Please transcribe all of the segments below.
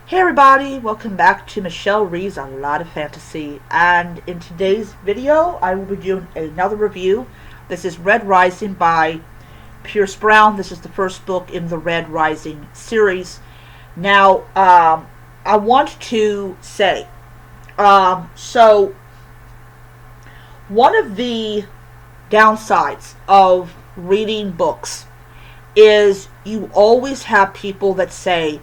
Hey everybody, welcome back to Michelle Reads A Lot of Fantasy, and in today's video I will be doing another review. This is Red Rising by Pierce Brown. This is the first book in the Red Rising series. Now, I want to say, so one of the downsides of reading books is you always have people that say,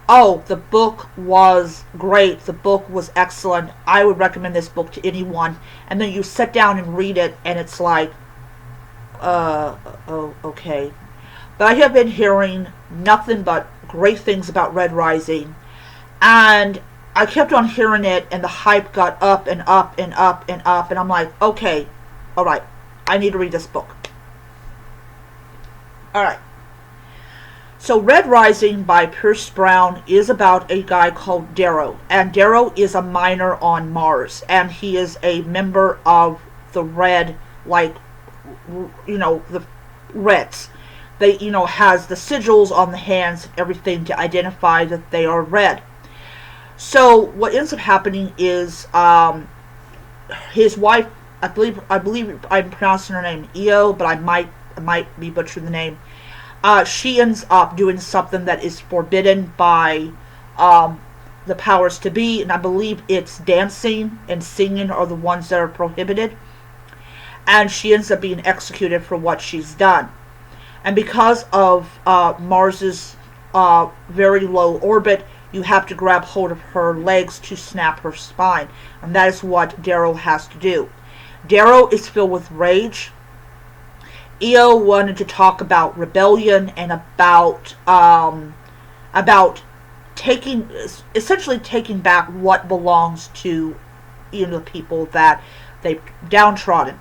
oh, the book was great, the book was excellent, I would recommend this book to anyone. And then you sit down and read it, and it's like, oh, okay. But I have been hearing nothing but great things about Red Rising, and I kept on hearing it, and the hype got up and up and up and up, and I'm like, okay, alright, I need to read this book. Alright. So Red Rising by Pierce Brown is about a guy called Darrow. And Darrow is a miner on Mars. And he is a member of the Red, the Reds. They, has the sigils on the hands and everything to identify that they are red. So what ends up happening is his wife, I believe I'm pronouncing her name Io, but I might be butchering the name. She ends up doing something that is forbidden by the powers to be, and I believe it's dancing and singing are the ones that are prohibited. And she ends up being executed for what she's done. And because of Mars's very low orbit, you have to grab hold of her legs to snap her spine. And that is what Darrow has to do. Darrow is filled with rage. Io wanted to talk about rebellion and about essentially taking back what belongs to the people that they've downtrodden.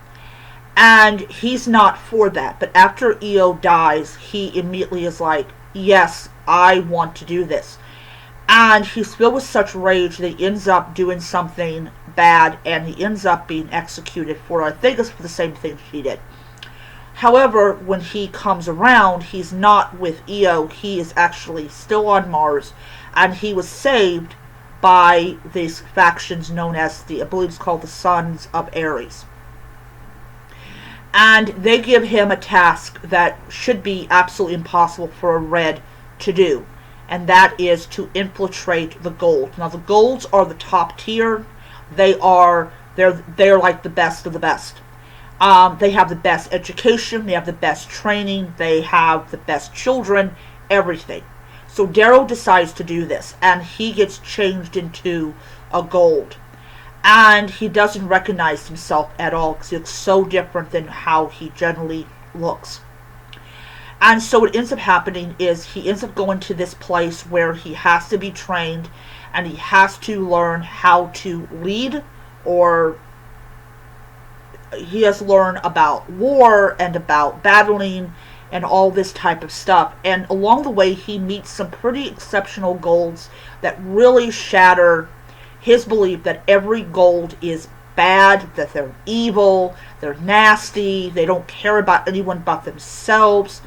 And he's not for that. But after Io dies, he immediately is like, yes, I want to do this. And he's filled with such rage that he ends up doing something bad, and he ends up being executed for, I think it's for the same thing she did. However, when he comes around, he's not with Io. He is actually still on Mars, and he was saved by these factions known as I believe it's called the Sons of Ares. And they give him a task that should be absolutely impossible for a Red to do, and that is to infiltrate the Gold. Now, the Golds are the top tier. They're like the best of the best. They have the best education, they have the best training, they have the best children, everything. So Darrow decides to do this, and he gets changed into a Gold. And he doesn't recognize himself at all, because he looks so different than how he generally looks. And so what ends up happening is he ends up going to this place where he has to be trained, and he has to learn how to lead, or he has learned about war and about battling and all this type of stuff. And along the way, he meets some pretty exceptional Golds that really shatter his belief that every Gold is bad, that they're evil, they're nasty, they don't care about anyone but themselves.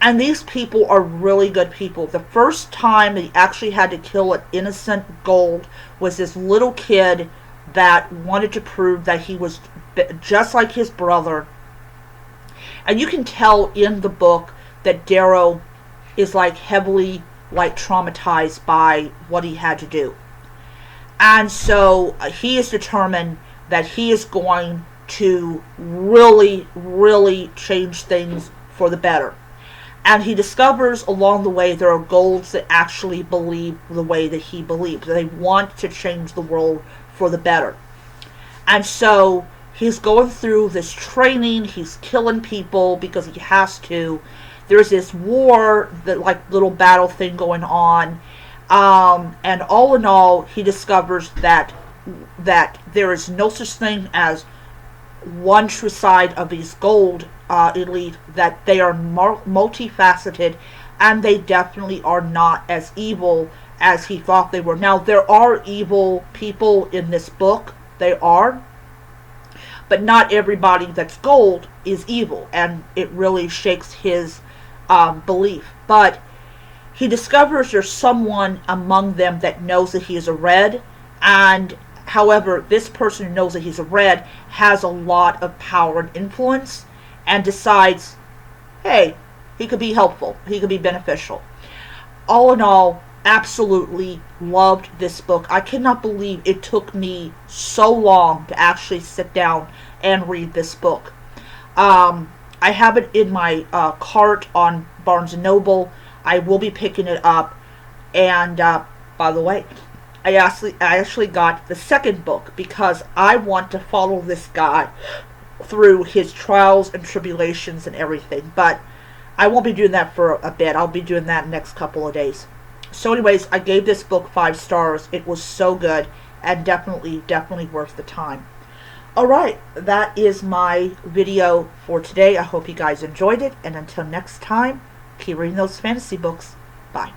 And these people are really good people. The first time he actually had to kill an innocent Gold was this little kid that wanted to prove that he was just like his brother. And you can tell in the book that Darrow is heavily traumatized by what he had to do. And so he is determined that he is going to really, really change things for the better. And he discovers along the way there are Golds that actually believe the way that he believes. They want to change the world for the better. And so he's going through this training, he's killing people because he has to. There's this war, little battle thing going on. And all in all, he discovers that there is no such thing as one true side of these Gold elite, that they are multifaceted, and they definitely are not as evil as he thought they were. Now, there are evil people in this book, they are, but not everybody that's Gold is evil, and it really shakes his belief. But he discovers there's someone among them that knows that he is a red, and however, this person who knows that he's a red has a lot of power and influence, and decides, hey, he could be helpful, he could be beneficial. All in all, absolutely loved this book. I cannot believe it took me so long to actually sit down and read this book. I have it in my cart on Barnes & Noble. I will be picking it up. And by the way, I actually got the second book because I want to follow this guy through his trials and tribulations and everything. But I won't be doing that for a bit. I'll be doing that next couple of days. So anyways, I gave this book 5 stars. It was so good and definitely worth the time. Alright, that is my video for today. I hope you guys enjoyed it. And until next time, keep reading those fantasy books. Bye.